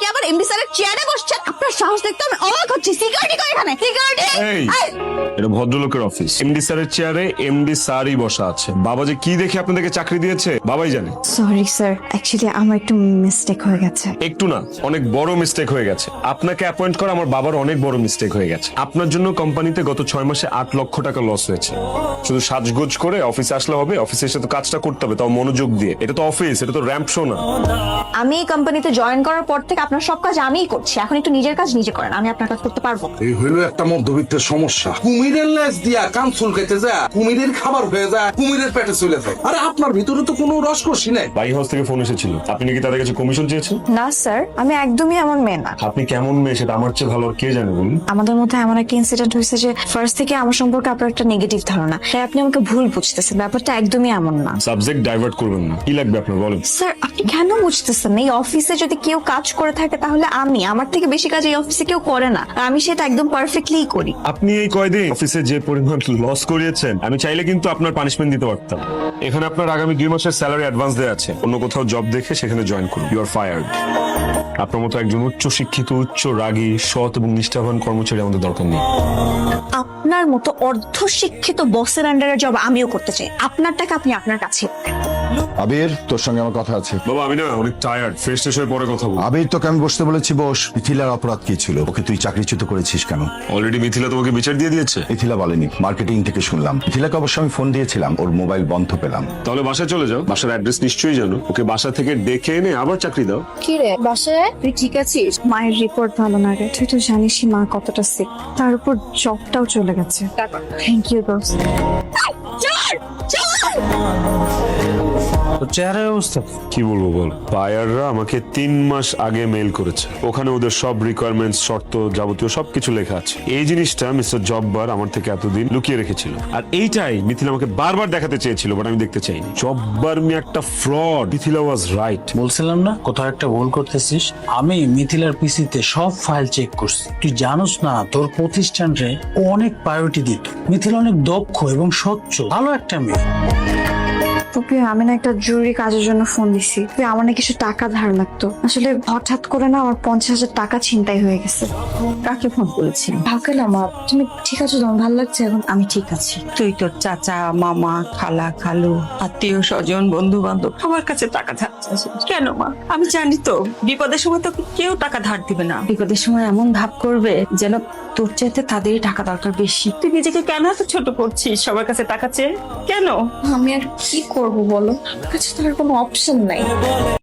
আপনি আবার এমডি স্যারের চেয়ারে বসছেন? আপনার সাহস দেখতে আমি অবাক হচ্ছি। সিকিউরিটি কই এখানে? সিকিউরিটি! এটা ভদ্রলোকের অফিস। এমডি স্যারের চেয়ারে এমডি স্যারই বসা আছে। বাবা যে কি দেখে আপনাদেরকে চাকরি দিয়েছে বাবাই জানে। সরি স্যার, অ্যাকচুয়ালি আমার একটু মিস্টেক হয়ে গেছে। একটু না, অনেক বড় মিস্টেক হয়ে গেছে। আপনাকে অ্যাপয়েন্ট করা আমার বাবার অনেক বড় মিস্টেক হয়ে গেছে। আপনার জন্য কোম্পানিতে গত 6 মাসে 8 লক্ষ টাকা লস হয়েছে। শুধু সাজগোজ করে অফিসে আসলে হবে? অফিসে এসে তো কাজটা করতে হবে, তাও মনোযোগ দিয়ে। এটা তো অফিস, এটা তো র্যাম্প শো না। আমি এই কোম্পানিতে জয়েন করার পর থেকে আপনার সব কাজ আমিই করছি। এখন একটু নিজের কাজ নিজে করেন, আমি আপনার কাজ করতে পারবো। এই হইলো একটা মধ্যবিত্তের সমস্যা। কুমিরের লেজ দিয়া কান চুলকাইতে যায়, কুমিরের খাবার হয়ে যায়, কুমিরের পেটে চলে যায়। আরে আপনার ভিতরে তো কোনো রসকসি নাই। বাই হাউস থেকে ফোন এসেছিল, আপনি নাকি তাদের কাছে কমিশন চেয়েছেন? না স্যার, আমি একদমই এমন মেয়ে না। আপনি কেমন মেয়ে সেটা আমার চেয়ে ভালো আর কে জানে বলুন। আমাদের মধ্যে এমন একটা ইনসিডেন্ট হয়েছে যে ফার্স্ট থেকে আমার সম্পর্কে আপনার একটা নেগেটিভ ধারণা, তাই আপনি আমাকে ভুল বুঝতেছেন। ব্যাপারটা একদমই এমন না। সাবজেক্ট ডাইভার্ট করবেন না। কি লাগবে আপনার বলেন। স্যার, আপনি কেন বুঝতেছেন? এই অফিসে যদি কেউ কাজ করে থাকে তাহলে আমার থেকে বেশি কাজ এই অফিসে কেউ করে না, আর আমি সেটা একদম পারফেক্টলি করি। আপনি এই কয়দিন অফিসে যে পরিমাণ লস করিয়েছেন, আমি চাইলে কিন্তু আপনার পানিশমেন্ট দিতে পারতাম। এখানে আপনার আগামী 2 মাসের স্যালারি অ্যাডভান্স দেওয়া আছে। অন্য কোথাও জব দেখে সেখানে জয়েন করুন। You are fired. আপনার মতো একজন উচ্চ শিক্ষিত, উচ্চ রাগী, সৎ এবং নিষ্ঠাবান কর্মচারী আমাদের দরকার নেই। আপনার মতো অর্ধ শিক্ষিত বসের আন্ডারে জব আমিও করতে চাই। আপনার টাকা আপনি আপনার কাছে। আবির, তোর সঙ্গে আমার কথা আছে। বাবা, আমি না অনেক টায়ার্ড। ফ্রেশ ট্রেশ হয়ে পরে কথা বলবো। আবির, তোকে আমি বসতে বলেছি, বস। মিথিলার অপরাধ কি ছিল? ওকে তুই চাকরিচ্যুত করেছিস কেন? অলরেডি মিথিলা তোমাকে বিচার দিয়ে দিয়েছে। মিথিলা বলেনি, মার্কেটিং থেকে শুনলাম। মিথিলাকে অবশ্য আমি ফোন দিয়েছিলাম, ওর মোবাইল বন্ধ পেলাম। তাহলে বাসায় চলে যাও। বাসার অ্যাড্রেস নিশ্চয়ই জানো। ওকে বাসা থেকে ডেকে এনে আবার চাকরি দাও। কি রে বাসায়, তুই ঠিক আছিস? মায়ের রিপোর্ট ভালো না রে, তুই তো জানিসই মা কতটা সিক। তার উপর জবটাও চলে গেছে। থ্যাংক ইউ দোস্ত। চেহারার অবস্থা কি বলবো বল। বায়াররা আমাকে 3 মাস আগে মেইল করেছে। ওখানে ওদের সব রিকোয়ারমেন্টস, শর্ত, যাবতীয় সবকিছু লেখা আছে। এই জিনিসটা মিস্টার জব্বার আমার থেকে এতদিন লুকিয়ে রেখেছিল, আর এইটাই মিথিলা আমাকে বারবার দেখাতে চেয়েছিল, বাট আমি দেখতে চাইনি। জব্বার মি একটা ফ্রড। Mithila was right. বলছিলাম না কোথাও একটা ভুল করতেছিস। আমি মিথিলার পিসিতে সব ফাইল চেক করছি। তুই জানোস না তোর প্রতিষ্ঠানে ও অনেক প্রায়োরিটি দিত। মিথিলা অনেক দক্ষ এবং স্বচ্ছ, ভালো একটা মেয়ে। তোকে আমি না একটা জরুরি কাজের জন্য ফোন দিছি। তুই আমার না কিছু টাকা ধার লাগতো। আসলে হঠাৎ করে না আমার 50,000 টাকা ছিনতাই হয়ে গেছে। কাকে ফোন করেছি? ভাকালা মা, তুমি ঠিক আছো? তোমার ভালো লাগছে এখন? আমি ঠিক আছি। তুই তোর চাচা, মামা, খালা, খালু, আত্মীয় স্বজন, বন্ধু বান্ধব সবার কাছে টাকা ধার চাচ্ছিস কেন মা? আমি জানি তো বিপদের সময় তোকে কেউ টাকা ধার দিবে না। বিপদের সময় এমন ভাব করবে যেন তোর চাইতে তাদেরই টাকা দরকার বেশি। তুই নিজেকে কেন এত ছোট করছিস সবার কাছে টাকা চেয়ে? কেন? আমি আর কি করব বলো, আমার কাছে তো আর কোনো অপশন নাই।